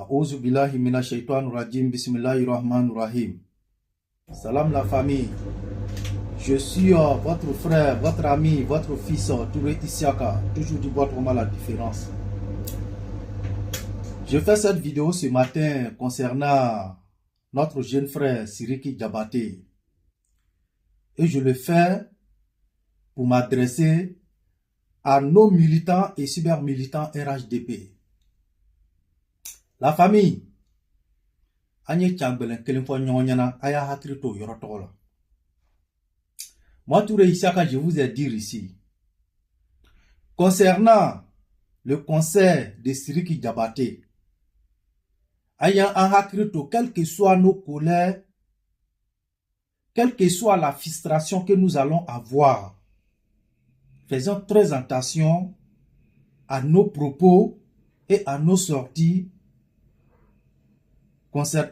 A'ouzou billahi minash shaitanir rajim, bismillahirrahmanirrahim. Salam la famille. Je suis votre frère, votre ami, votre fils, Touré Issiaka, toujours du boîte vraiment la différence. Je fais cette vidéo ce matin concernant notre jeune frère Siriki Diabaté. Et je le fais pour m'adresser à nos militants et cyber-militants RHDP. La famille, moi, Touré Issiaka, je vous ai dit ici, concernant le conseil de Siriki Diabaté, quelles que soient nos colères, quelle que soit la frustration que nous allons avoir, faisons très attention à nos propos et à nos sorties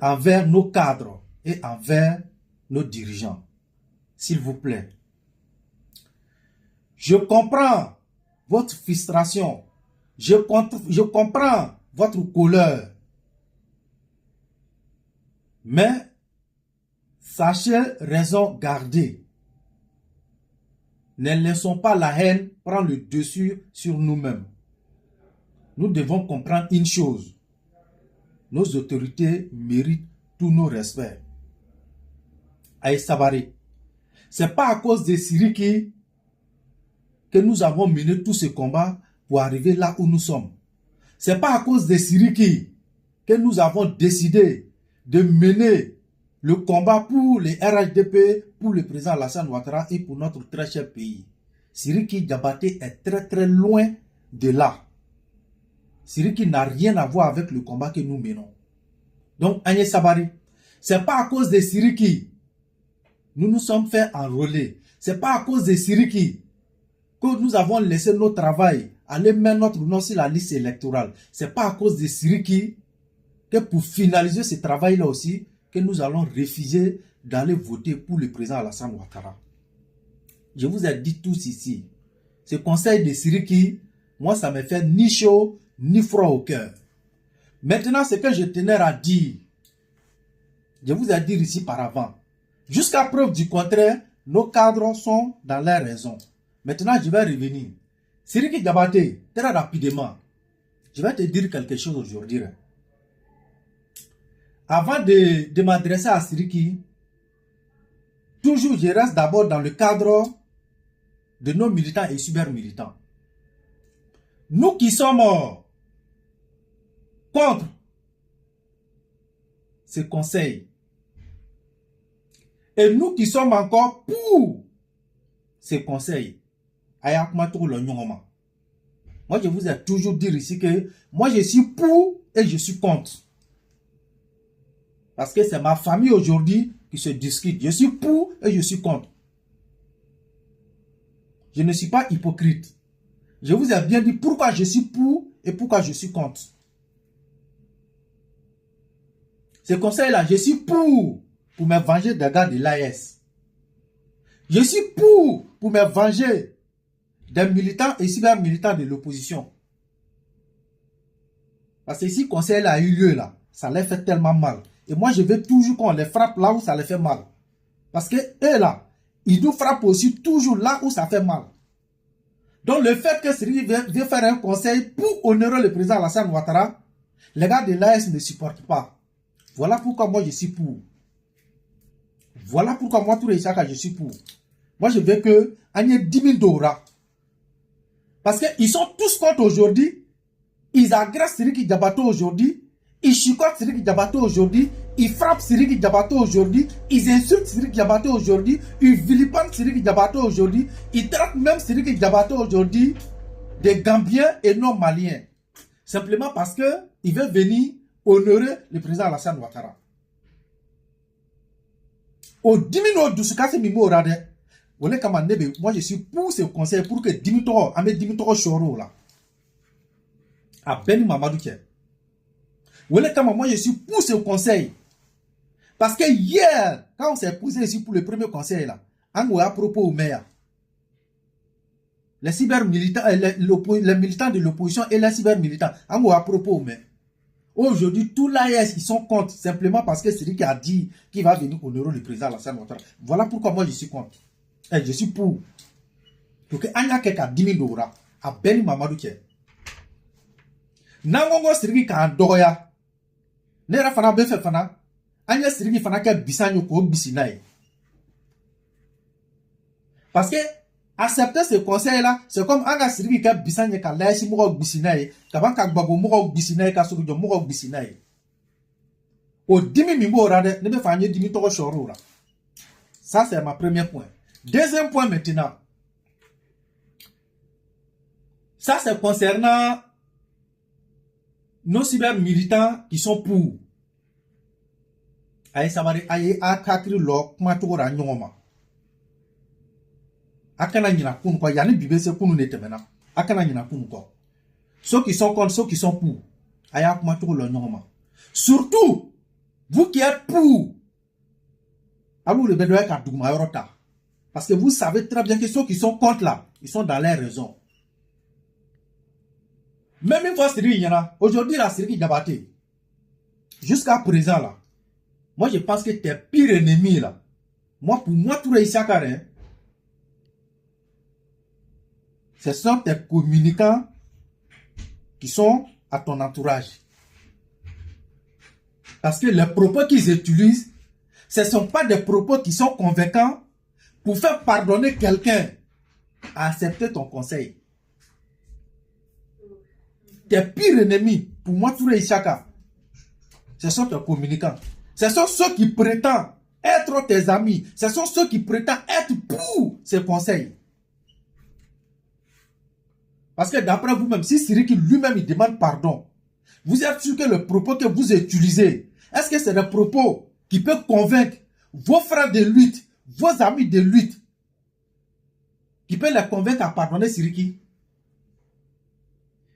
envers nos cadres et envers nos dirigeants. S'il vous plaît. Je comprends votre frustration. Je comprends votre colère. Mais sachez raison garder. Ne laissons pas la haine prendre le dessus sur nous-mêmes. Nous devons comprendre une chose. Nos autorités méritent tous nos respects. Aïe Sabari, c'est pas à cause de Siriki que nous avons mené tous ces combats pour arriver là où nous sommes. C'est pas à cause de Siriki que nous avons décidé de mener le combat pour les RHDP, pour le président Alassane Ouattara et pour notre très cher pays. Siriki Diabaté est très loin de là. Siriki n'a rien à voir avec le combat que nous menons. Donc, Agnès Sabari, c'est pas à cause de Siriki nous nous sommes fait enrôler. C'est pas à cause de Siriki que nous avons laissé notre travail, aller mettre notre nom sur la liste électorale. C'est pas à cause de Siriki que pour finaliser ce travail-là aussi, que nous allons refuser d'aller voter pour le président Alassane Ouattara. Je vous ai dit tous ici, ce conseil de Siriki, moi ça me fait ni chaud, ni froid au cœur. Maintenant, ce que je tenais à dire, je vous ai dit ici par avant. Jusqu'à preuve du contraire, nos cadres sont dans leur raison. Maintenant, je vais revenir. Siriki Diabaté, très rapidement, je vais te dire quelque chose aujourd'hui. Avant de m'adresser à Siriki, toujours je reste d'abord dans le cadre de nos militants et cyber-militants. Nous qui sommes contre ce conseil, et nous qui sommes encore pour ces conseils, moi je vous ai toujours dit ici que moi je suis pour et je suis contre. Parce que c'est ma famille aujourd'hui qui se discute. Je suis pour et je suis contre. Je ne suis pas hypocrite. Je vous ai bien dit pourquoi je suis pour et pourquoi je suis contre. Ce conseil-là, je suis pour me venger des gars de l'AS. Je suis pour me venger des militants et cyber-militants de l'opposition. Parce que si le conseil a eu lieu là, ça les fait tellement mal. Et moi, je veux toujours qu'on les frappe là où ça les fait mal. Parce que eux là, ils nous frappent aussi toujours là où ça fait mal. Donc le fait que Siriki veut faire un conseil pour honorer le président Alassane Ouattara, les gars de l'AS ne supportent pas. Voilà pourquoi moi je suis pour. Voilà pourquoi moi, Touré Issiaka, je suis pour. Moi, je veux que Agnès 10 000 Dora. Parce qu'ils sont tous contre aujourd'hui. Ils agressent Siriki Diabaté aujourd'hui. Ils chicotent Siriki Diabaté aujourd'hui. Ils frappent Siriki Diabaté aujourd'hui. Ils insultent Siriki Diabaté aujourd'hui. Ils vilipendent Siriki Diabaté aujourd'hui. Ils traitent même Siriki Diabaté aujourd'hui des Gambiens et non Maliens. Simplement parce qu'ils veulent venir honorer le président Alassane Ouattara. Au 10 minutes de ce cas, c'est Mimo Rade. Moi, je suis pour ce conseil pour que 10 minutes, Ahmed 10 minutes, choro là. À Ben Mamadou Ké. Moi, je suis pour ce conseil. Parce que hier, quand on s'est posé ici pour le premier conseil là, on a à propos au maire. Les cyber-militants, les militants de l'opposition et les cyber-militants, on a à propos au maire. Aujourd'hui, tout l'AES, ils sont contre, simplement parce que c'est lui qui a dit qu'il va venir honorer le président Alassane Ouattara. Voilà pourquoi moi je suis contre. Et je suis pour. Donc, Anya Keka 10 000 $, à Beni Mamadou Ké. Nangongo Sirigi ka Doya. Nera Fana Befe Fana. Anya Sirigi Fana Ke Bisanyo Ko Bisinaye. Parce que, accepter ce conseil-là, c'est comme Anga Sirigi Ke Bisanye Ka Laïsi Mouro Bisinaye. Kaban Ka Gbagbo Mouro Bisinaye Ka Soudjo Mouro Bisinaye. Au 10 000 $, ne me fanye 10 000 $. Chorora. Ça, c'est ma premier point. Deuxième point maintenant. Ça, c'est concernant nos cyber-militants qui sont pour. Aïe, ça va dire, aïe, akakri lo, kumatogora nyoma. Akana nyina kunu kwa, yani bibese kunu netemena. Akana nyina kunu kwa. Ceux qui sont contre, ceux qui sont pour. Aïe, kumatogora nyoma. Surtout, vous qui êtes pour. Alou le bedoye ka dougma yorota. Parce que vous savez très bien que ceux qui sont contre là, ils sont dans les raisons. Même une fois, aujourd'hui, la série qui débattait, jusqu'à présent, là, moi, je pense que tes pires ennemis, là, moi, pour moi, tout réussi à carré, ce sont tes communicants qui sont à ton entourage. Parce que les propos qu'ils utilisent, ce ne sont pas des propos qui sont convaincants pour faire pardonner quelqu'un à accepter ton conseil. Tes pires ennemis, pour moi, Touré Ishaka, ce sont tes communicants. Ce sont ceux qui prétendent être tes amis. Ce sont ceux qui prétendent être pour ces conseils. Parce que d'après vous-même, si Siriki lui-même il demande pardon, vous êtes sûr que le propos que vous utilisez, est-ce que c'est des propos qui peuvent convaincre vos frères de lutte, vos amis de lutte, qui peuvent les convaincre à pardonner Siriki?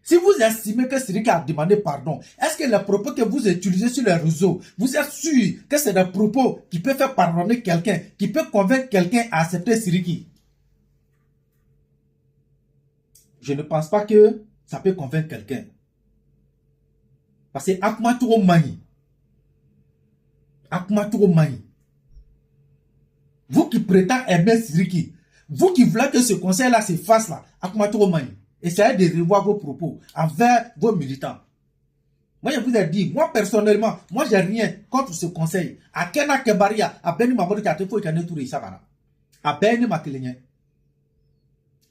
Si vous estimez que Siriki a demandé pardon, est-ce que les propos que vous utilisez sur les réseaux, vous êtes sûr que c'est des propos qui peuvent faire pardonner quelqu'un, qui peuvent convaincre quelqu'un à accepter Siriki? Je ne pense pas que ça peut convaincre quelqu'un. Parce que Akumaturo Mani. Akumaturo Mani. Vous qui prétendez aimer Siriki, vous qui voulez que ce conseil-là se fasse là, Akumaturo Mani. Essayez de revoir vos propos envers vos militants. Moi, je vous ai dit, moi personnellement, moi, j'ai rien contre ce conseil. À Kena Kebaria, à Beni Mamadou Katefo et Kanetou Isabana. À Beni Makelenye.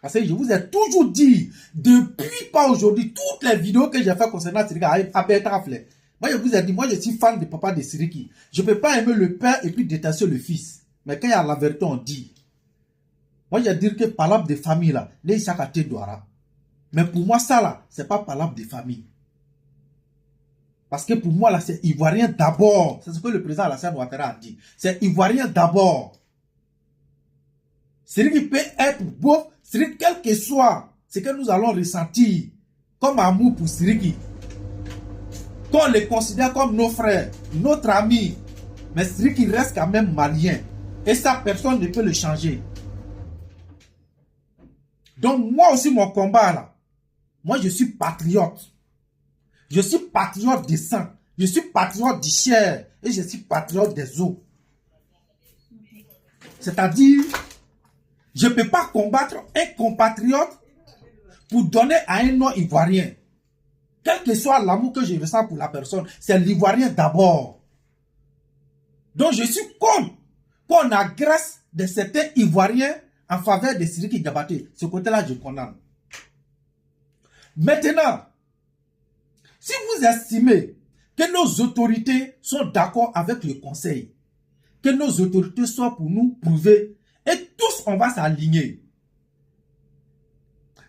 Parce que je vous ai toujours dit, depuis pas aujourd'hui, toutes les vidéos que j'ai fait concernant Siriki à Bertrafle. Moi, je vous ai dit, moi, je suis fan de papa de Siriki. Je ne peux pas aimer le père et puis détacher le fils. Mais quand il y a la vérité, on dit. Moi, je vais dire que parole de famille, là, les Isakate Douara. Mais pour moi, ça là, c'est pas parole de famille. Parce que pour moi, là, c'est ivoirien d'abord. C'est ce que le président Alassane Ouattara a dit. C'est ivoirien d'abord. C'est qui peut être beau, c'est quel que soit ce que nous allons ressentir comme amour pour Siriki. Qu'on les considère comme nos frères, notre ami. Mais Siriki reste quand même malien. Et ça, personne ne peut le changer. Donc moi aussi, mon combat là, moi, je suis patriote. Je suis patriote des sang. Je suis patriote du chair. Et je suis patriote des os. C'est-à-dire, je ne peux pas combattre un compatriote pour donner à un nom ivoirien. Quel que soit l'amour que je ressens pour la personne, c'est l'ivoirien d'abord. Donc, je suis contre qu'on agresse de certains ivoiriens en faveur de Siriki Diabaté. Ce côté-là, je condamne. Maintenant, si vous estimez que nos autorités sont d'accord avec le conseil, que nos autorités sont pour nous prouver, et tous on va s'aligner.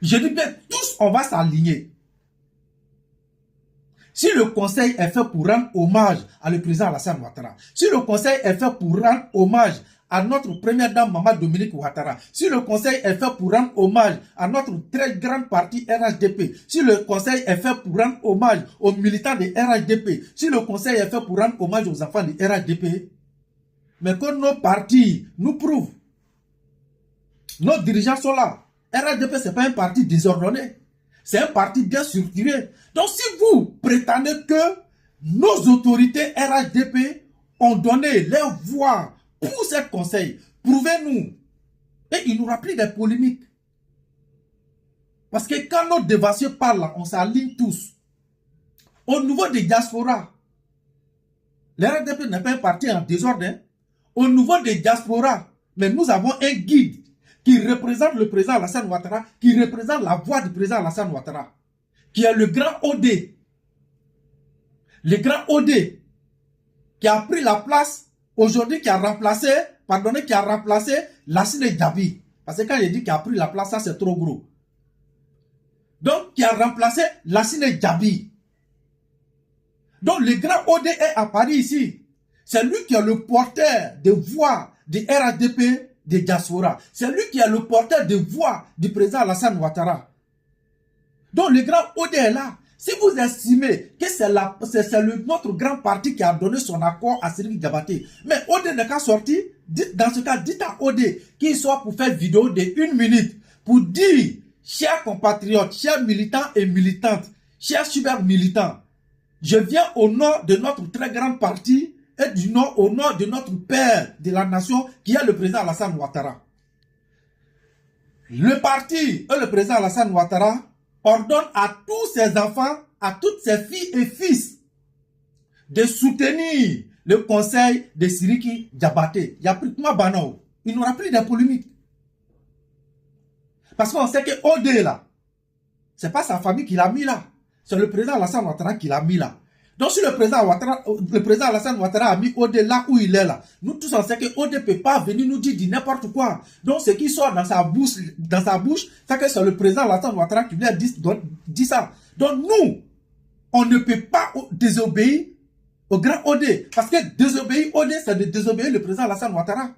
Je dis bien, tous on va s'aligner. Si le conseil est fait pour rendre hommage à le président Alassane Ouattara, si le conseil est fait pour rendre hommage à notre première dame Maman Dominique Ouattara, si le conseil est fait pour rendre hommage à notre très grande partie RHDP, si le conseil est fait pour rendre hommage aux militants de RHDP, si le conseil est fait pour rendre hommage aux enfants de RHDP, mais que nos partis nous prouvent, nos dirigeants sont là. RHDP, ce n'est pas un parti désordonné, c'est un parti bien structuré. Donc si vous prétendez que nos autorités RHDP ont donné leur voix pour ce conseil. Prouvez-nous. Et il nous rappelle des polémiques. Parce que quand nos dévanciers parlent, on s'aligne tous. Au niveau des diasporas, l'RHDP n'est pas un parti en désordre. Hein. Au niveau des diasporas, mais nous avons un guide qui représente le président Alassane Ouattara, qui représente la voix du président Alassane Ouattara, qui est le grand OD. Le grand OD qui a pris la place aujourd'hui, qui a remplacé Lassine Djabi. Parce que quand il dit qu'il a pris la place, ça c'est trop gros. Donc, qui a remplacé Lassine Djabi. Donc, le grand OD est à Paris ici. C'est lui qui est le porteur de voix du RHDP de diaspora. C'est lui qui est le porteur de voix du président Alassane Ouattara. Donc, le grand OD est là. Si vous estimez que c'est notre grand parti qui a donné son accord à Sidiki Diabaté, mais OD n'est qu'à sortir, dans ce cas, dites à OD qu'il soit pour faire vidéo de 1 minute pour dire, chers compatriotes, chers militants et militantes, chers super militants, je viens au nom de notre très grand parti et au nom de notre père de la nation qui est le président Alassane Ouattara. Le parti et le président Alassane Ouattara ordonne à tous ses enfants, à toutes ses filles et fils de soutenir le conseil de Sidiki Diabaté. Il y a plus de moi, Bano. Il n'aura plus de polémique. Parce qu'on sait que OD là, c'est pas sa famille qui l'a mis là. C'est le président Alassane Ouattara qui l'a mis là. Donc si le président Alassane Ouattara a mis OD là où il est là, nous tous on sait que OD ne peut pas venir nous dire n'importe quoi. Donc ce qui sort dans sa bouche, c'est que c'est le président Alassane Ouattara qui lui a dit ça. Donc nous, on ne peut pas désobéir au grand OD. Parce que désobéir OD, c'est de désobéir le président Alassane Ouattara.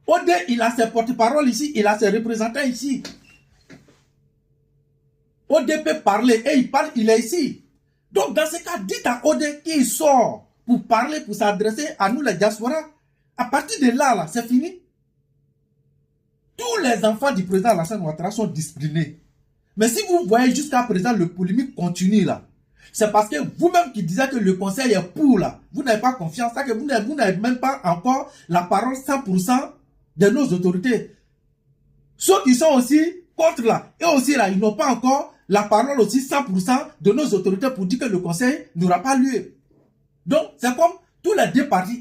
OD, il a ses porte-paroles ici, il a ses représentants ici. OD peut parler et il parle, il est ici. Donc dans ce cas, dites à OD qu'il sort pour parler, pour s'adresser à nous les diasporas. À partir de là, c'est fini. Tous les enfants du président Alassane Ouattara sont disciplinés. Mais si vous voyez jusqu'à présent le polémique continue là, c'est parce que vous-même qui disiez que le conseil est pour là, vous n'avez pas confiance, que vous n'avez même pas encore la parole 100% de nos autorités. Ceux qui sont aussi contre là, et aussi là, ils n'ont pas encore la parole aussi 100% de nos autorités pour dire que le conseil n'aura pas lieu. Donc, c'est comme tous les deux partis,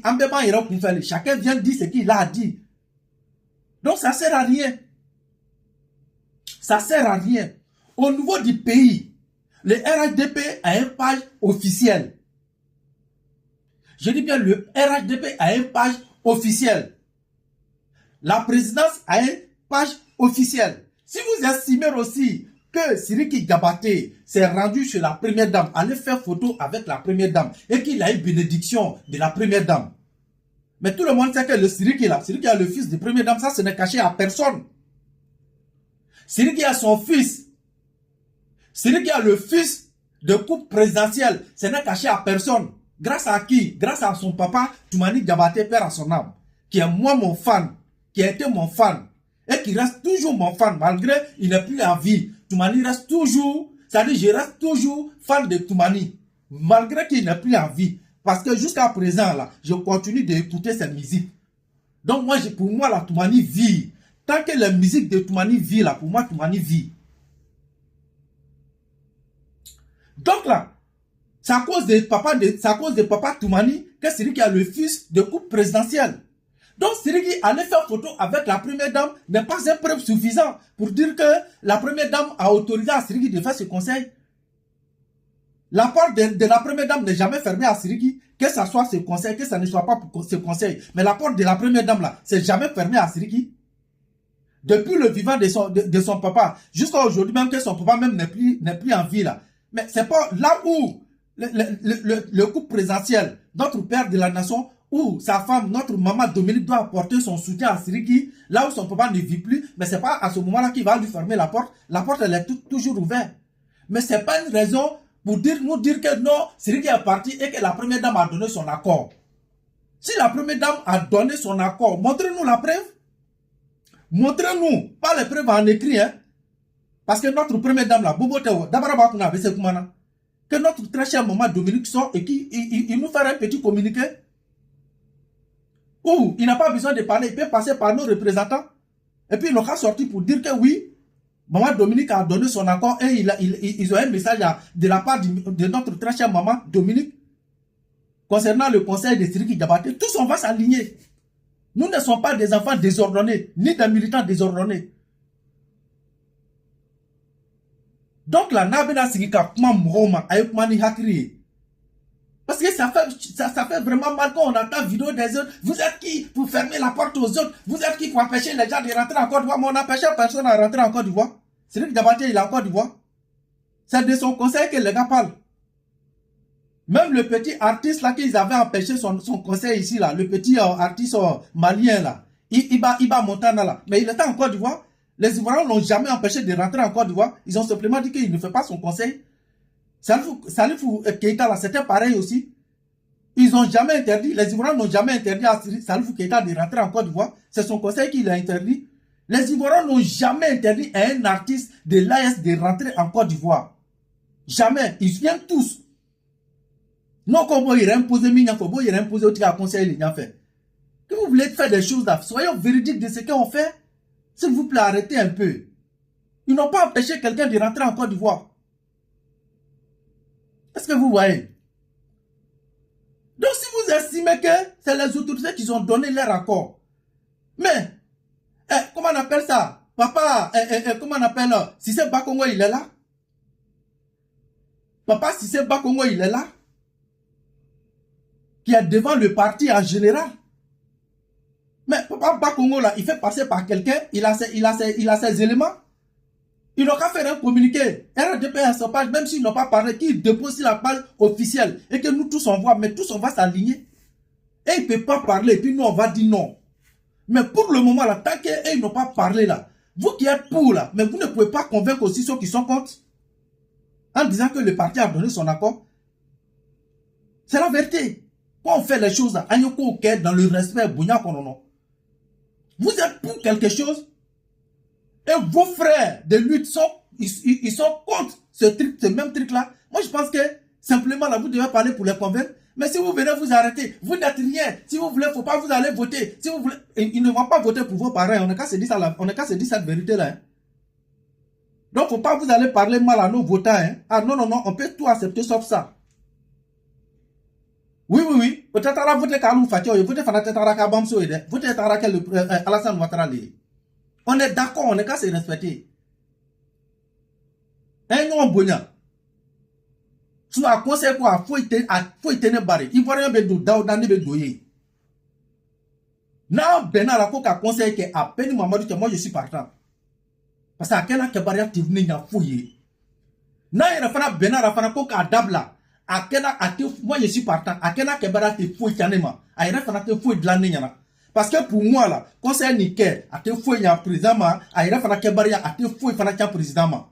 chacun vient dire ce qu'il a dit. Donc, ça ne sert à rien. Ça ne sert à rien. Au niveau du pays, le RHDP a une page officielle. Je dis bien, le RHDP a une page officielle. La présidence a une page officielle. Si vous estimez aussi que Sidiki Diabaté s'est rendu chez la première dame, aller faire photo avec la première dame, et qu'il a eu bénédiction de la première dame. Mais tout le monde sait que le Sidiki là, Sidiki a le fils de première dame, ça ce n'est caché à personne. Sidiki a son fils. Sidiki a le fils de couple présidentiel, ce n'est caché à personne. Grâce à qui? Grâce à son papa, Toumani Diabaté, père à son âme, qui est moi mon fan, qui a été mon fan, et qui reste toujours mon fan, malgré il n'est plus en vie. Toumani reste toujours, c'est-à-dire je reste toujours fan de Toumani, malgré qu'il n'est plus en vie. Parce que jusqu'à présent, là, je continue d'écouter cette musique. Donc moi, pour moi, la Toumani vit. Tant que la musique de Toumani vit, là, pour moi, Toumani vit. Donc là, c'est à cause de papa Toumani que c'est lui qui a le fils de couple présidentiel. Donc, Sidiki aller faire photo avec la première dame n'est pas une preuve suffisante pour dire que la première dame a autorisé à Sidiki de faire ce conseil. La porte de la première dame n'est jamais fermée à Sidiki, que ce soit ce conseil, que ça ne soit pas pour ce conseil. Mais la porte de la première dame là, c'est jamais fermée à Sidiki. Depuis le vivant de son papa, jusqu'à aujourd'hui même que son papa même n'est plus en vie là. Mais c'est pas là où le couple présidentiel, notre père de la nation, où sa femme, notre maman Dominique, doit apporter son soutien à Sidiki, là où son papa ne vit plus, mais c'est pas à ce moment-là qu'il va lui fermer la porte. La porte, elle est toujours ouverte. Mais c'est pas une raison pour nous dire que non, Sidiki est parti et que la première dame a donné son accord. Si la première dame a donné son accord, montrez-nous la preuve. Montrez-nous, pas les preuves en écrit, hein. Parce que notre première dame là, Bobo Tewo, Dabara Bakuna, Bese Kumana. que notre très cher maman Dominique sort et qu'il nous fait un petit communiqué où il n'a pas besoin de parler, il peut passer par nos représentants. Et puis il aura sorti pour dire que oui, maman Dominique a donné son accord et ils ont un message de la part de notre très cher maman Dominique concernant le conseil de Sidiki Diabaté. Tous on va s'aligner. Nous ne sommes pas des enfants désordonnés, ni des militants désordonnés. Donc la Nabena Sigika Mroma Ayukmani Hakri. Parce que ça fait vraiment mal quand on entend vidéo des autres. Vous êtes qui pour fermer la porte aux autres? Vous êtes qui pour empêcher les gens de rentrer en Côte d'Ivoire? Mais on n'empêche personne à rentrer en Côte d'Ivoire. C'est lui qui Diabaté, il est en Côte d'Ivoire. C'est de son conseil que les gars parlent. Même le petit artiste là qu'ils avaient empêché son conseil ici là, le petit artiste malien là, Iba Montana là, mais il était en Côte d'Ivoire. Les Ivoiriens n'ont jamais empêché de rentrer en Côte d'Ivoire. Ils ont simplement dit qu'il ne fait pas son conseil. Salifou Keita là, c'était pareil aussi. Ils n'ont jamais interdit, les Ivoiriens n'ont jamais interdit à Salifou Keita de rentrer en Côte d'Ivoire. C'est son conseil qui l'a interdit. Les Ivoiriens n'ont jamais interdit à un artiste de l'AS de rentrer en Côte d'Ivoire. Jamais. Ils viennent tous. Non, comment il a imposé Minyafobo, il a imposé au conseil les gens fait. Que vous voulez faire des choses là, soyons véridiques de ce qu'on fait. S'il vous plaît, arrêtez un peu. Ils n'ont pas empêché quelqu'un de rentrer en Côte d'Ivoire. Est-ce que vous voyez? Donc si vous estimez que c'est les autorités qui ont donné leur accord, mais, comment on appelle ça? Papa, comment on appelle, Cissé Bakongo, il est là? Papa Cissé Bakongo, il est là? Qui est devant le parti en général. Mais Papa Bakongo là, il fait passer par quelqu'un, il a ses éléments. Il n'a qu'à faire un communiqué. RDP à sa page, même s'ils n'ont pas parlé, qu'il dépose sur la page officielle et que nous tous on voit, mais tous on va s'aligner. Et il ne peut pas parler, et puis nous on va dire non. Mais pour le moment là, tant qu'ils n'ont pas parlé là, vous qui êtes pour là, mais vous ne pouvez pas convaincre aussi ceux qui sont contre. En disant que le parti a donné son accord. C'est la vérité. Quand on fait les choses là, dans le respect, vous êtes pour quelque chose et vos frères de lutte ils sont contre ce même truc là. Moi je pense que simplement là vous devez parler pour les convaincre. Mais si vous venez vous arrêter, vous n'êtes rien. Si vous voulez, faut pas vous aller voter. Si vous voulez, ils ne vont pas voter pour vos parents. On n'a qu'à se dire ça, on n'a qu'à se dire cette vérité là. Hein. Donc faut pas vous aller parler mal à nos votants. Hein. Ah non, on peut tout accepter sauf ça. Oui. Peut-être à la voter Kalou Fatio, voter Fanatara Kabamso, voter Alassane Ouattara. On est d'accord, on n'est qu'à se respecter. Un nom bonheur. Sous un conseil quoi, faut y tenir barré. Il faut rien bedou, dans les bedouillés. N'a bena la coca conseil que à peine mamadou que moi je suis partant. Parce que quel a que barrière tu venais à fouiller. N'a y a fana bena la fana coca dabla. À quel a moi je suis partant. À quel a que barrière tu fouilles canema. À y a fana te fouille de l'année. Parce que pour moi là, conseil nickel, à te fouiller un président, à y a fana que barrière à te fouiller fana qu'un président.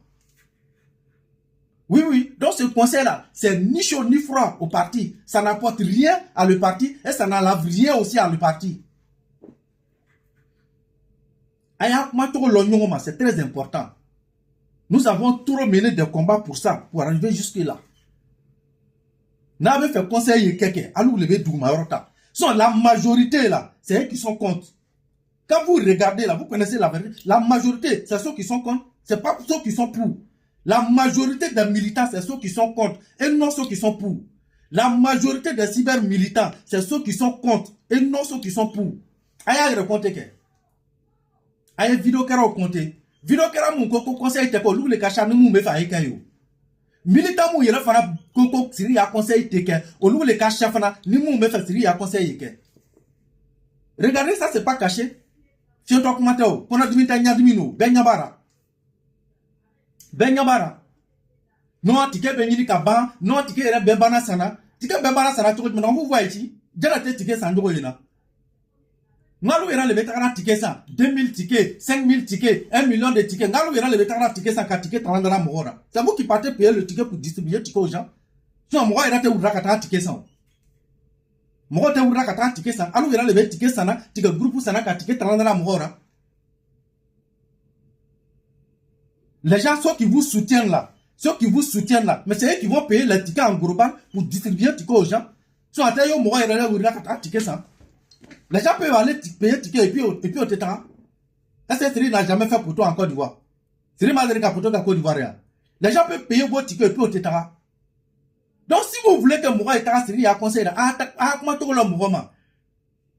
Oui. Donc ce conseil-là, c'est ni chaud ni froid au parti. Ça n'apporte rien à le parti et ça n'enlève rien aussi à le parti. C'est très important. Nous avons trop mené des combats pour ça, pour arriver jusque-là. N'avez fait conseiller quelqu'un, allô lever Doumarota. La majorité là, c'est eux qui sont contre. Quand vous regardez là, vous connaissez la vérité. La majorité, c'est ceux qui sont contre, c'est pas ceux qui sont pour. La majorité des militants, c'est ceux qui sont contre et non ceux qui sont pour. La majorité des cyber-militants, c'est ceux qui sont contre et non ceux qui sont pour. Aïe, raconte que. Aïe, vidéo qui a raconté. Vidéo qui a mon coco conseil te ko lu le kacha nous me fa ekayo. Militant mou yele fana coco siri a conseil te ke o lu le kacha fana ni mou me fa siri a conseil ke. Regardez ça, c'est pas caché. Si on documente o, qu'on a diminu, Benyabara. Non, tike benyini kaba, non tike era bebana sana. Tike bebana sana tout le monde vous voyez ici. Déjà tike sandro yena. Ngalou era le betara tike ça, 2000 tickets, 5000 tickets, 1 million de tickets. Ngalou era le betara tike ça, 4 tickets trandara mohora. C'est vous qui partez payer le ticket pour distribuer ticket aux gens. Si on moi era te oudra kata ticket ça. Moi te oudra kata ticket ça. Alou era le ticket sana, ticket groupe sana ka ticket trandara mohora. Les gens, ceux qui vous soutiennent là, ceux qui vous soutiennent là, mais c'est eux qui vont payer les tickets en global pour distribuer les tickets aux gens. Soit à les gens peuvent aller payer les tickets et puis au tétara. Est-ce que Siri n'a jamais fait pour toi en Côte d'Ivoire? Siri m'a dit pour toi en Côte d'Ivoire. Les gens peuvent payer vos tickets et puis au tétara. Donc si vous voulez que Moura et Tara Siri a conseillé, comment tu le Moura?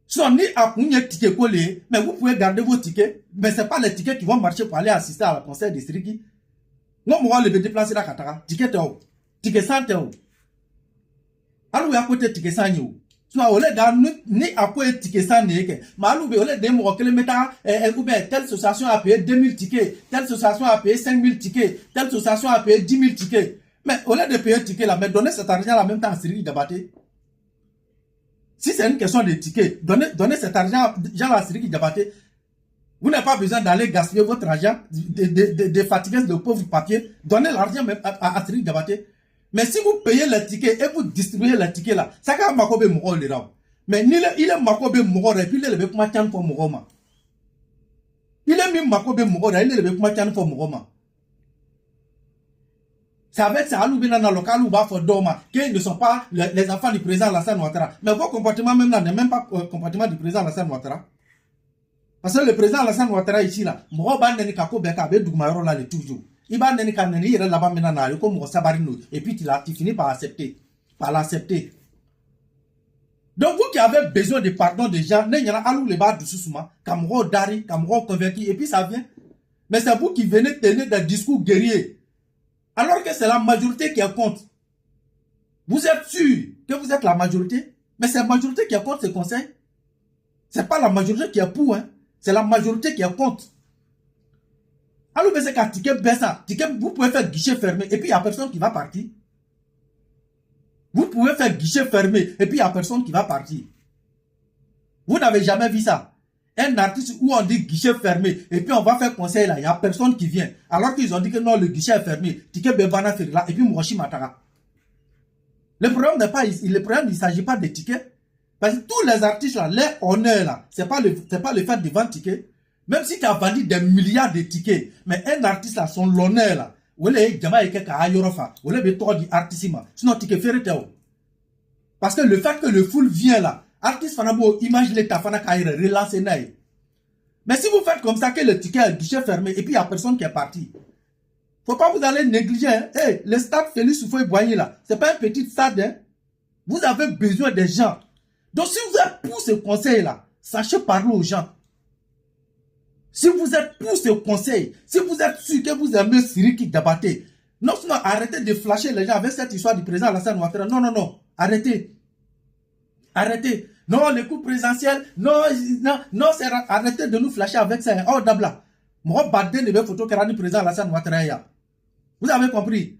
Soit ni à combien de tickets collés, mais vous pouvez garder vos tickets, mais ce n'est pas les tickets qui vont marcher pour aller assister à la conseil de Siri. Non, moi, je vais déplacer la Katara. Ticket où? Ticket 100 où? Alors, à côté ticket 100 où? Soit, au lieu ni à côté ticket 100 n'est mais alors, au lieu de me reculer, telle association a payé 2000 tickets, telle association a payé 5000 tickets, telle association a payé 10 000 tickets. Mais au lieu de payer un ticket là, mais donnez cet argent en même temps à Siri Diabaté. Si c'est une question de tickets, donnez cet argent à Siri Diabaté. Vous n'avez pas besoin d'aller gaspiller votre argent, de fatiguer le pauvre papier. Donnez l'argent même à Siri Diabaté. Mais si vous payez les tickets et vous distribuez les tickets là, ça va makobe mouro le rab. Mais il est makobe mouro et puis il est le kuma tian pour mouro ma. Il est mis makobe mouro et il est le kuma tian pour mouro ma. C'est avec ça, nous venons dans le local où va faire doma, qu'ils ne sont pas les enfants du président Alassane Ouattara. Mais vos comportements même là n'est même pas le comportement du président Alassane Ouattara. Parce que le président Alassane Ouattara ici là, moi neni kako beka be dugmayoro là le toujours. Iba neni ka neni ira là-bas maintenant na comme mo sabarino et puis tu finis par l'accepter. Donc vous qui avez besoin de pardon des gens, n'yana alou le bas du sousuma, kamro dari, kamro convaincu et puis ça vient. Mais c'est vous qui venez tenir des discours guerriers. Alors que c'est la majorité qui compte. Vous êtes sûr que vous êtes la majorité, mais c'est la majorité qui compte ce conseil. C'est pas la majorité qui est pour, hein. C'est la majorité qui compte. Alors, c'est qu'un ticket baisse, vous pouvez faire guichet fermé et puis il n'y a personne qui va partir. Vous pouvez faire guichet fermé et puis il n'y a personne qui va partir. Vous n'avez jamais vu ça. Un artiste où on dit guichet fermé et puis on va faire conseil là, il n'y a personne qui vient. Alors qu'ils ont dit que non, le guichet est fermé. Ticket Bebana fait là et puis Mourochi Matara. Le problème n'est pas ici. Le problème, il ne s'agit pas des tickets. Parce que tous les artistes là, leur honneur là, c'est pas le fait de vendre tickets. Même si tu as vendu des milliards de tickets, mais un artiste là, son honneur là, ou les Jamaïque à Ayorofa, ou les bétons du artissima, sinon ticket ferré. Parce que le fait que le foule vient là, artiste fanabo, image l'état fana kaire, relancer naï. Mais si vous faites comme ça que le ticket est guichet fermé et puis il n'y a personne qui est parti, faut pas vous aller négliger. Hein? Hey, le stade Félix Houphouët-Boigny là, c'est pas un petit stade. Hein? Vous avez besoin des gens. Donc si vous êtes pour ce conseil là, sachez parler aux gens. Si vous êtes pour ce conseil, si vous êtes sûr que vous aimez Siri Diabaté, non seulement arrêtez de flasher les gens avec cette histoire du président Alassane Ouattara. Non, arrêtez. Non, le coup présidentiel, non, arrêtez de nous flasher avec ça. Oh, d'abla. Moi, badé ne veut photo du président Alassane Ouattara. Vous avez compris?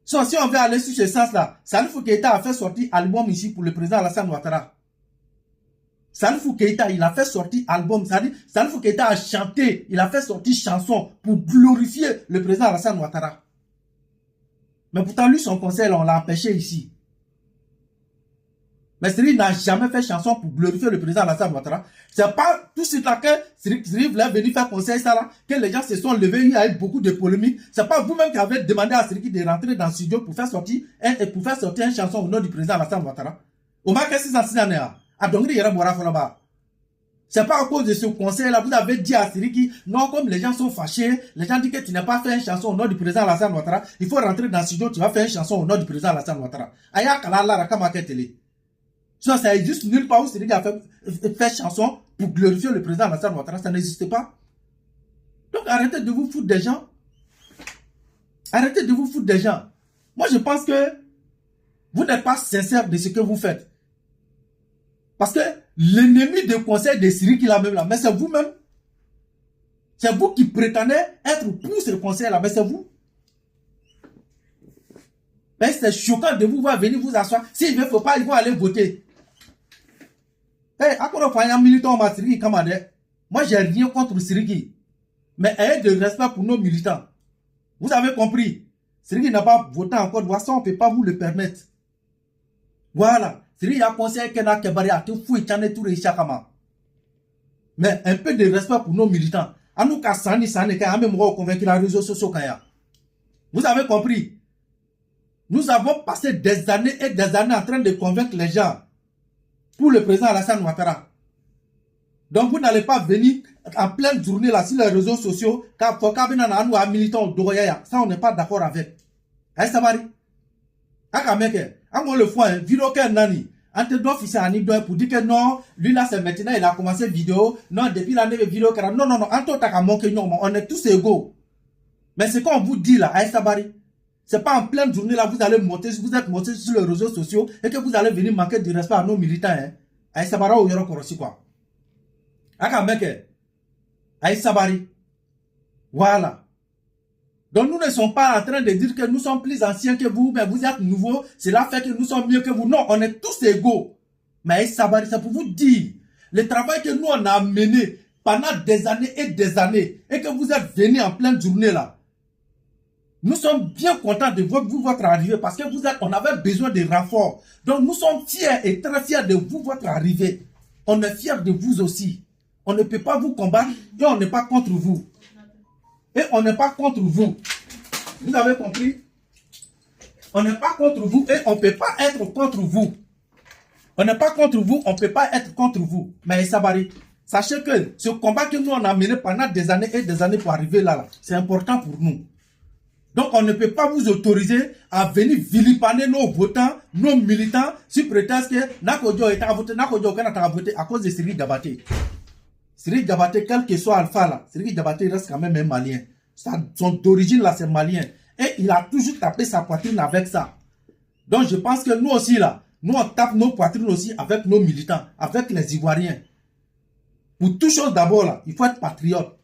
Si on veut aller sur ce sens-là, Salifou Keïta a fait sortir album ici pour le président Alassane Ouattara. Salifou Keïta, il a fait sortir album. C'est-à-dire, Salifou Keïta a chanté, il a fait sortir chanson pour glorifier le président Alassane Ouattara. Mais pourtant, lui, son conseil, on l'a empêché ici. Mais Siri n'a jamais fait chanson pour glorifier le président Alassane Ouattara. C'est pas tout de suite là que Siri voulait venir faire conseil ça là, que les gens se sont levés, il y a eu beaucoup de polémiques. C'est pas vous-même qui avez demandé à Siri de rentrer dans le studio pour faire sortir une chanson au nom du président Alassane Ouattara. Au moins, qu'est-ce que c'est ça? C'est pas à cause de ce conseil là, vous avez dit à Siri non, comme les gens sont fâchés, les gens disent que tu n'as pas fait une chanson au nom du président Alassane Ouattara, il faut rentrer dans le studio, tu vas faire une chanson au nom du président Alassane Ouattara. Aya kalala rakama télé. Ça existe nulle part où Siri a fait chanson pour glorifier le président Alassane Ouattara, ça n'existe pas. Donc arrêtez de vous foutre des gens. Arrêtez de vous foutre des gens. Moi je pense que vous n'êtes pas sincère de ce que vous faites. Parce que l'ennemi de conseil de Siri qui l'a même là, mais c'est vous-même. C'est vous qui prétendez être pour ce conseil là, mais c'est vous. Mais c'est choquant de vous voir venir vous asseoir. S'il ne faut pas, ils vont aller voter. Hey, moi, j'ai rien contre Siriki. Mais ayez de respect pour nos militants. Vous avez compris. Siriki n'a pas voté encore. Ça, on ne peut pas vous le permettre. Voilà. Siriki a conseillé qu'il n'a pas tout fou et tout réussi. Mais un peu de respect pour nos militants. À nous, quand Sani, quand même, convaincu les réseaux sociaux. Vous avez compris? Nous avons passé des années et des années en train de convaincre les gens pour le président Alassane Ouattara. Donc vous n'allez pas venir en pleine journée là sur les réseaux sociaux car militant ça on n'est pas d'accord avec. Aïe Sabari. Akameke, on le fois vidéo que nani. Ante d'office à Nidoy pour dire que non, lui là c'est maintenant il a commencé vidéo, non depuis l'année de vidéo que non Anto Takamoke non, on est tous égaux. Mais ce qu'on vous dit là, Aïe Sabari, c'est pas en pleine journée là vous allez monter, vous êtes monté sur les réseaux sociaux et que vous allez venir manquer de respect à nos militants hein. Aïe Sabara ou Yoro Korosi quoi. Akameke, Aïe Sabari. Voilà. Donc nous ne sommes pas en train de dire que nous sommes plus anciens que vous, mais vous êtes nouveaux, cela fait que nous sommes mieux que vous. Non, on est tous égaux. Mais Aïe Sabari, c'est pour vous dire, le travail que nous on a mené pendant des années et que vous êtes venus en pleine journée là, nous sommes bien contents de votre arrivée parce que on avait besoin de renforts. Donc nous sommes fiers et très fiers de votre arrivée. On est fiers de vous aussi. On ne peut pas vous combattre et on n'est pas contre vous. Et on n'est pas contre vous. Vous avez compris? On n'est pas contre vous et on ne peut pas être contre vous. On n'est pas contre vous, on ne peut pas être contre vous. Mais Sabari, sachez que ce combat que nous on a mené pendant des années et des années pour arriver là, c'est important pour nous. Donc on ne peut pas vous autoriser à venir vilipender nos votants, nos militants, sur prétexte que Nakodjo est à voter, Nakodjo est à voter à cause de Siri Diabaté. Siri Diabaté, quel que soit Alpha là, Siri Diabaté reste quand même un malien. Son d'origine là, c'est malien. Et il a toujours tapé sa poitrine avec ça. Donc je pense que nous aussi là, nous on tape nos poitrines aussi avec nos militants, avec les Ivoiriens. Pour toute chose d'abord là, il faut être patriote.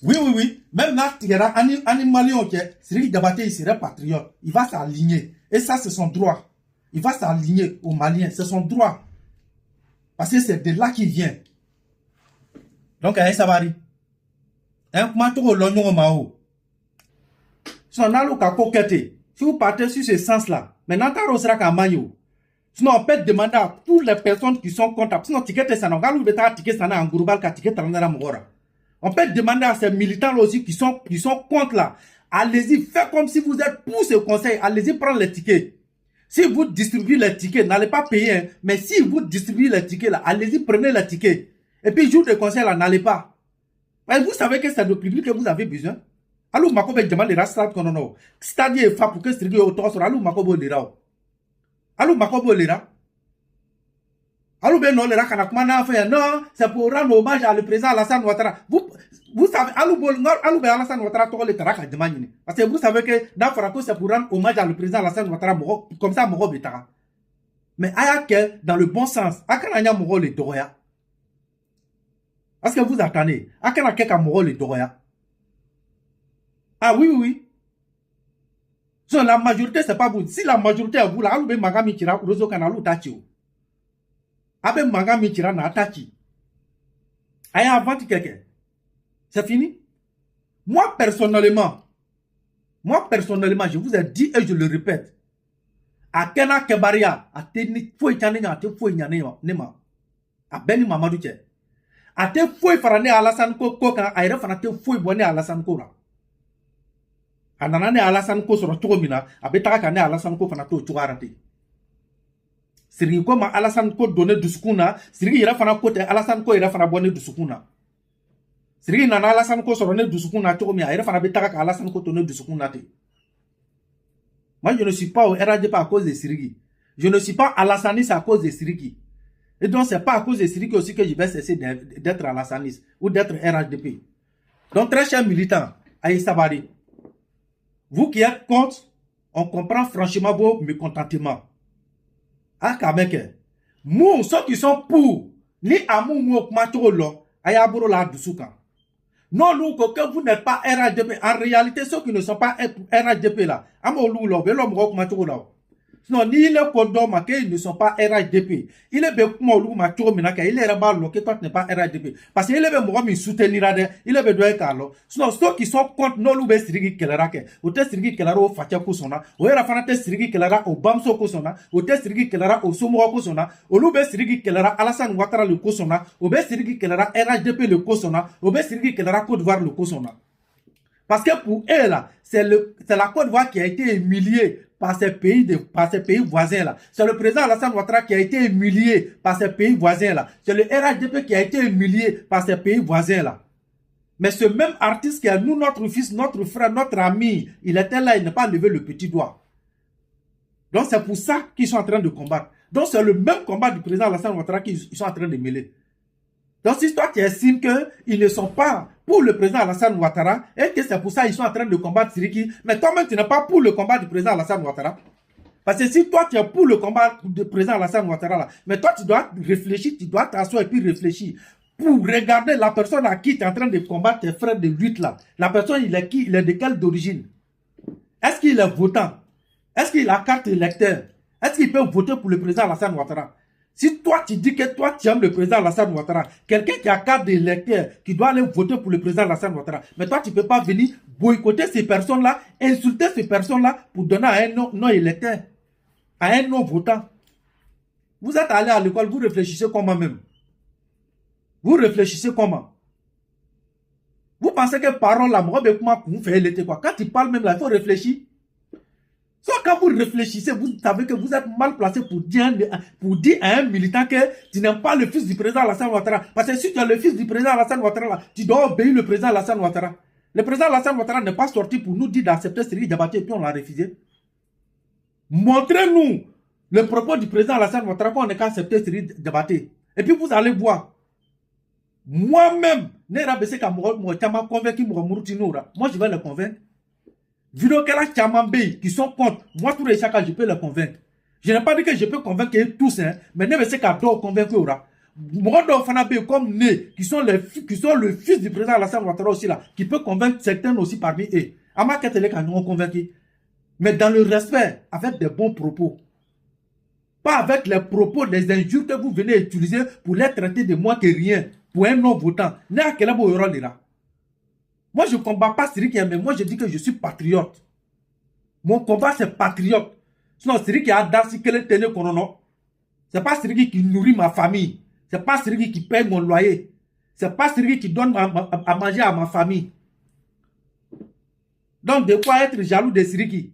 Oui. Même là, il y a un malien qui est Siri Diabaté, il serait patriote. Il va s'aligner. Et ça, c'est son droit. Il va s'aligner aux Maliens. C'est son droit. Parce que c'est de là qu'il vient. Donc, Aïe Sabari. Si vous partez sur ce sens-là, maintenant, sinon, on peut demander à toutes les personnes qui sont contre. Sinon, on peut demander à ces militants-là aussi qui sont contre là. Allez-y, faites comme si vous êtes pour ce conseil. Allez-y, prendre les tickets. Si vous distribuez les tickets, n'allez pas payer. Hein, mais si vous distribuez les tickets là, allez-y, prenez les tickets. Et puis, jour de conseil là, n'allez pas. Mais vous savez que c'est le public que vous avez besoin. Alors, vous m'avez demandé de rastreindre qu'on en a. C'est-à-dire, pour que ce truc est autour sur alors, vous m'avez dit là. Alors, vous m'avez dit là. Alors, ben non, non, c'est pour rendre hommage à le président Alassane Ouattara. Vous savez, Alassane Ouattara, parce que vous savez que dans Farako, c'est pour rendre hommage à le président Alassane Ouattara, comme ça, Moro Betara. Mais ayake, dans le bon sens, Akananya Moro le Doroya. Parce que vous attendez, Akanaka Moro le Doroya. Ah oui. So, la majorité, c'est pas vous. Si la majorité est vous, là, Alou Ben Magami Tira, Rozo Kanalou Tachio. Abe Magami Tira na Tachi. Aya avant quelqu'un. C'est fini? Moi, personnellement, je vous ai dit et je le répète. Akena Kebaria, a teni foi chanena, a te foi nyanema, nema. A Beni Mamadou Tche. A te foi farane Alassane Koka, a ere farate foi bonne Alassane Kora. A nanane Alassane Ko sur Togomina, a betaka kane Alassane Ko fanato Tuarate. Siri ko ma Alassane Ko donné du sukuna, Siri ira fana kote Alassane Ko ira fana bonne du sukuna. Siri nana Alassane Ko sur ne du sukuna Togomi, a ira fana betaka ka Alassane Ko donné du sukuna te. Moi, je ne suis pas au RADP à cause de Sirigi. Je ne suis pas Alassaniste à cause de Sirigi. Et donc, c'est pas à cause de Sirigi aussi que je vais cesser d'être Alassaniste ou d'être RADP. Donc, très chers militants, Aïe Sabari, vous qui êtes contre, on comprend franchement vos mécontentements. Ah, Kameke, nous, ceux qui sont pour, ni amou mou matolo, ayaburo la dusuka. Non, nous, que vous n'êtes pas RADP. En réalité, ceux qui ne sont pas RADP là, sinon, ni les condom, ils ne sont pas RADP. Il est bien comme il est là-bas, que toi, tu n'es pas RADP. Parce qu'il est bien moi, il soutenir, il est bien doué, Carlo. Sinon, ceux qui sont contre, non, nous, Sirigi Kelarake, ou te Sirigi Kelara au Fatia Kusona, ou Rafanate Sirigi Kelara au Bamso Kusona, ou te Sirigi Kelara au Somo Kusona, ou Lube Sirigi Kelara Alassane Ouattara le Kusona, ou Be Sirigi Kelara RADP le Kusona, ou Be Sirigi Kelara Côte d'Ivoire le Kusona. Parce que pour eux, là, c'est la Côte d'Ivoire qui a été humiliée par ces pays voisins là. C'est le président Alassane Ouattara qui a été humilié par ces pays voisins là. C'est le RHDP qui a été humilié par ces pays voisins là. Mais ce même artiste qui est nous, notre fils, notre frère, notre ami, il était là, il n'a pas levé le petit doigt. Donc c'est pour ça qu'ils sont en train de combattre. Donc c'est le même combat du président Alassane Ouattara qu'ils sont en train de mêler. Donc si toi tu estimes qu'ils ne sont pas pour le président Alassane Ouattara et que c'est pour ça qu'ils sont en train de combattre Siriki, mais toi-même tu n'es pas pour le combat du président Alassane Ouattara. Parce que si toi tu es pour le combat du président Alassane Ouattara, là, mais toi tu dois réfléchir, tu dois t'asseoir et puis réfléchir. Pour regarder la personne à qui tu es en train de combattre tes frères de lutte là. La personne, il est qui? Il est de quelle origine? Est-ce qu'il est votant? Est-ce qu'il a carte électeur? Est-ce qu'il peut voter pour le président Alassane Ouattara? Si toi, tu dis que toi, tu aimes le président Alassane Ouattara, quelqu'un qui a carte d'électeur, qui doit aller voter pour le président Alassane Ouattara, mais toi, tu ne peux pas venir boycotter ces personnes-là, insulter ces personnes-là pour donner à un non-électeur, à un non-votant. Vous êtes allé à l'école, vous réfléchissez comment même? Vous réfléchissez comment? Vous pensez que parole là, vous faites l'été quoi? Quand tu parles même là, il faut réfléchir. Soit quand vous réfléchissez, vous savez que vous êtes mal placé pour dire à un militant que tu n'aimes pas le fils du président Alassane Ouattara. Parce que si tu es le fils du président Alassane Ouattara, là, tu dois obéir le président Alassane Ouattara. Le président Alassane Ouattara n'est pas sorti pour nous dire d'accepter Siriki Diabaté et puis on l'a refusé. Montrez-nous le propos du président Alassane Ouattara qu'on n'est qu'à accepter Siriki Diabaté. Et puis vous allez voir. Moi-même, moi je vais le convaincre. Qui sont contre, moi tous les chacun je peux les convaincre. Je n'ai pas dit que je peux convaincre tous, hein, mais ne me sais qu'à toi convaincre. Moi, comme né, qui sont le fils du président Alassane Ouattara aussi là, qui peut convaincre certains aussi parmi eux. Ama Ketele quand nous convaincu. Mais dans le respect, avec des bons propos. Pas avec les propos, les injures que vous venez utiliser pour les traiter de moins que rien, pour un non-votant. Moi, je ne combats pas Siriki, mais moi, je dis que je suis patriote. Mon combat, c'est patriote. Sinon, Siriki a d'assi que le télé konono. C'est pas Siriki qui nourrit ma famille. C'est pas Siriki qui paye mon loyer. C'est pas Siriki qui donne à manger à ma famille. Donc, de quoi être jaloux de Siriki?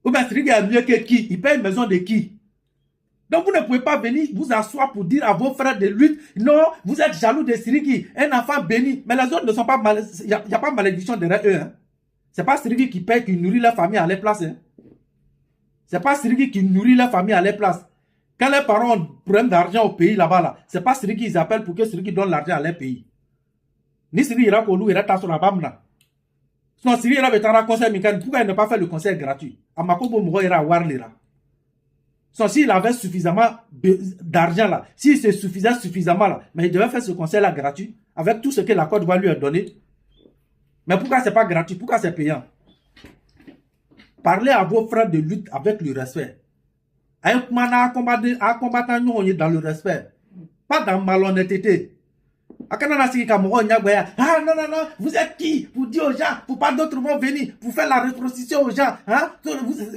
Ou bien Siriki est mieux que qui? Il paye une maison de qui? Donc vous ne pouvez pas venir vous asseoir pour dire à vos frères de lutte, non, vous êtes jaloux de Siriki, un enfant béni. Mais les autres ne sont pas mal, il n'y a pas malédiction derrière eux. Hein. C'est pas Siriki qui paye, qui nourrit la famille à leur place. Hein. C'est pas Siriki qui nourrit la famille à leur place. Quand les parents ont problème d'argent au pays là-bas, là, c'est pas Siriki qu'ils appellent pour que Siriki donne l'argent à leur pays. Ni Siriki ira kolou ira tasso la bamna. Sinon Siriki ira betara conseil mikan, pourquoi il n'a pas fait le conseil gratuit? Amakobo mougo ira warlera. S'il avait suffisamment d'argent là, s'il se suffisait suffisamment là, mais il devait faire ce conseil là gratuit, avec tout ce que la Côte d'Ivoire lui a donné. Mais pourquoi c'est pas gratuit? Pourquoi c'est payant? Parlez à vos frères de lutte avec le respect. Un combattant dans le respect. Pas dans malhonnêteté. Ah non, vous êtes qui? Pour dire aux gens, pour pas d'autres vont venir, pour faire la rétrocession aux gens. Hein?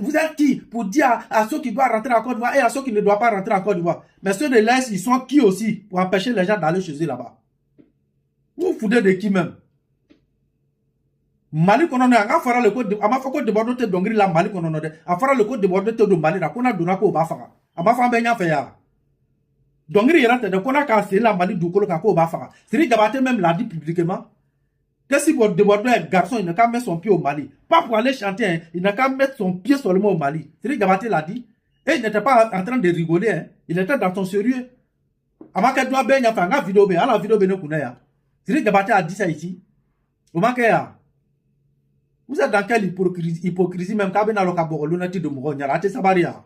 Vous êtes qui? Pour dire à ceux qui doivent rentrer en Côte d'Ivoire et à ceux qui ne doivent pas rentrer en Côte d'Ivoire. Mais ceux de l'Est, ils sont qui aussi? Pour empêcher les gens d'aller chez eux là-bas. Vous vous foutez de qui même? Mali konono anga fara le code de ama fako de bordo te dongri la Mali konono de afara le code de bordo te do Mali la kona dona ko ba faka ama fa be nya fa ya dongri yera te de kona ka c'est la Mali du kolo ka ko ba faka Siriki Diabaté même l'a dit publiquement que si votre de bordo est garçon il n'a qu'à mettre son pied au Mali pas pour aller chanter hein, il n'a qu'à mettre son pied seulement au Mali Siriki Diabaté l'a dit et il n'était pas en train de rigoler hein, il était dans son sérieux ama ka doit be nya fa nga vidéo be ala vidéo be ne kuna ya Siriki Diabaté a dit ça ici au manque ya. Vous êtes dans quelle hypocrisie même quand vous avez l'honnêteté de Mouron Nyarate Sabaria.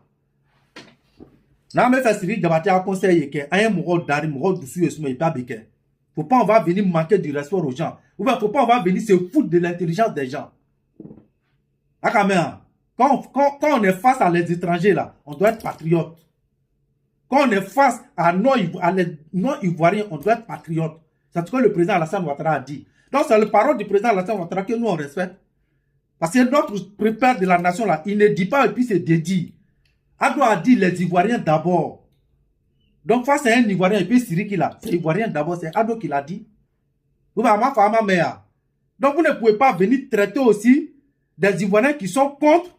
N'a me fait Siriki Diabaté à conseiller que un Mouron Dari Mouron Doussou et Soumé pas béquet. Faut pas on va venir manquer du respect aux gens. Ou bien faut pas on va venir se foutre de l'intelligence des gens. Quand on est face à les étrangers là, on doit être patriote. Quand on est face à les non-ivoiriens, on doit être patriote. C'est ce que le président Alassane Ouattara a dit. Donc c'est le parole du président Alassane Ouattara que nous on respecte. Parce que notre père de la nation là, il ne dit pas et puis c'est dédié. Ado a dit les Ivoiriens d'abord. Donc face à un Ivoirien et puis Siriki là, c'est Ivoirien d'abord, c'est Ado qui l'a dit. Ou bien ma femme mère. Donc vous ne pouvez pas venir traiter aussi des Ivoiriens qui sont contre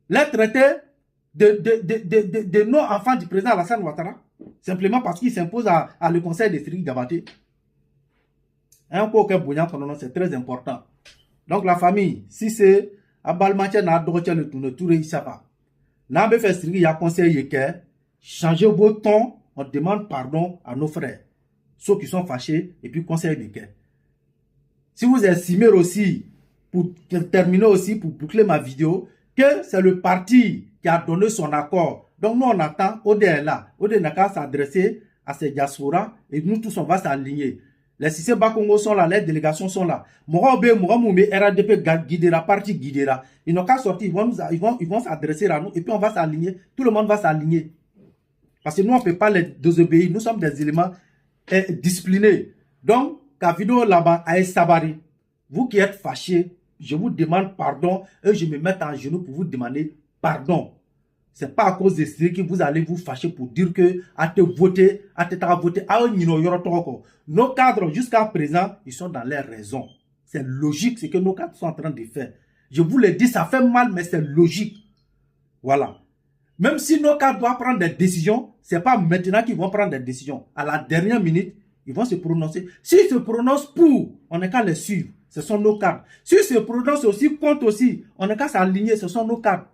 les traités de nos enfants du président Alassane Ouattara, simplement parce qu'il s'impose à le conseil de Sidiki Diabaté. C'est très important. Donc la famille, si c'est Abalmanche na Dogotia le Touré Isaka, n'a pas fait Sidiki ya conseil que changez vos tons, on demande pardon à nos frères, ceux qui sont fâchés, et puis conseil de quai. Si vous estimez aussi, pour terminer aussi, pour boucler ma vidéo, que c'est le parti qui a donné son accord. Donc nous on attend ODLA. ODLA n'a qu'à s'adresser à ces diasporas et nous tous on va s'aligner. Les Cissé Bakongo sont là, les délégations sont là. Mouraoube, RADP guidera, parti guidera. Ils n'ont qu'à sortir, ils vont s'adresser à nous et puis on va s'aligner. Tout le monde va s'aligner. Parce que nous on ne peut pas les désobéir. Nous sommes des éléments disciplinés. Donc, Kavido là-bas, à Sabari, vous qui êtes fâchés, je vous demande pardon et je me mets en genoux pour vous demander pardon. Ce n'est pas à cause de ce que vous allez vous fâcher pour dire que à te voter, nos cadres jusqu'à présent, ils sont dans leurs raisons. C'est logique ce que nos cadres sont en train de faire. Je vous le dis, ça fait mal, mais c'est logique. Voilà. Même si nos cadres doivent prendre des décisions, ce n'est pas maintenant qu'ils vont prendre des décisions. À la dernière minute, ils vont se prononcer. S'ils se prononcent pour, on n'est qu'à les suivre. Ce sont nos cadres. S'ils se prononcent aussi contre aussi, on n'est qu'à s'aligner. Ce sont nos cadres.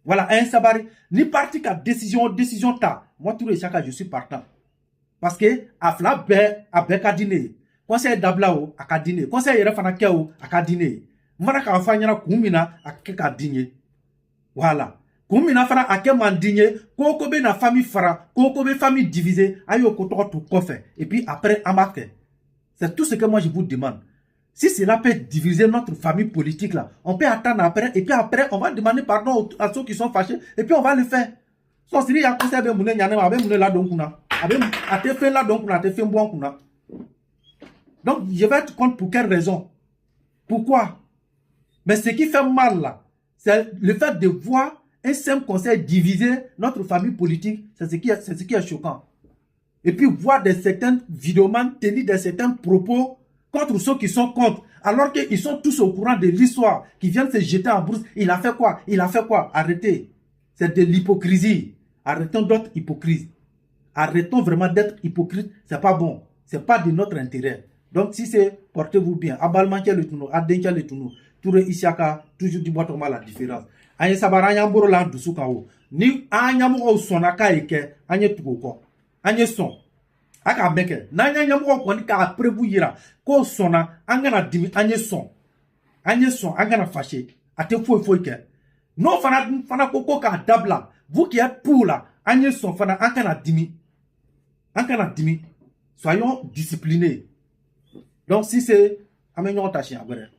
Voilà, un sabari. Ni parti qu'à décision ta. Moi, tout le chaka, je suis partant. Parce que, afla be kadine. Conseil d'ablao, a kadine. Conseil refana keo, a kadine. Mwana ka afanyana kumina, a kadine. Voilà. Kumina fana a mandine, koko be na famille fara, koko be famille divisée, ayo koto tout kofe. Et puis après, amake. C'est tout ce que moi je vous demande. Si cela peut diviser notre famille politique là, on peut attendre après, et puis après, on va demander pardon à ceux qui sont fâchés, et puis on va le faire. Donc, je vais être contre pour quelle raison? Pourquoi? Mais ce qui fait mal là, c'est le fait de voir un simple conseil diviser notre famille politique, c'est ce qui est choquant. Et puis voir certains vidéomans tenir de certains propos contre ceux qui sont contre, alors qu'ils sont tous au courant de l'histoire, qui viennent se jeter en brousse. Il a fait quoi? Il a fait quoi? Arrêtez. C'est de l'hypocrisie. Arrêtons d'être hypocrites. Arrêtons vraiment d'être hypocrites. C'est pas bon. C'est pas de notre intérêt. Donc si c'est, portez-vous bien. Abalmanke le tournou, Adenke le tournou, Touré Isiaka, toujours du bois la différence. Anye sabara nyamboro la dusu kao. Ni anyamoro sonaka eke, anye tuko. Anye son. Aka meke nanya nyamko ko ni ka prevu yira ko sona angana dimi anye son angana fâché ate foi ke no fana ko ka dabla vous qui êtes pour là anye son fana angana dimi soyons disciplinés. Donc si c'est amenyo tachi abere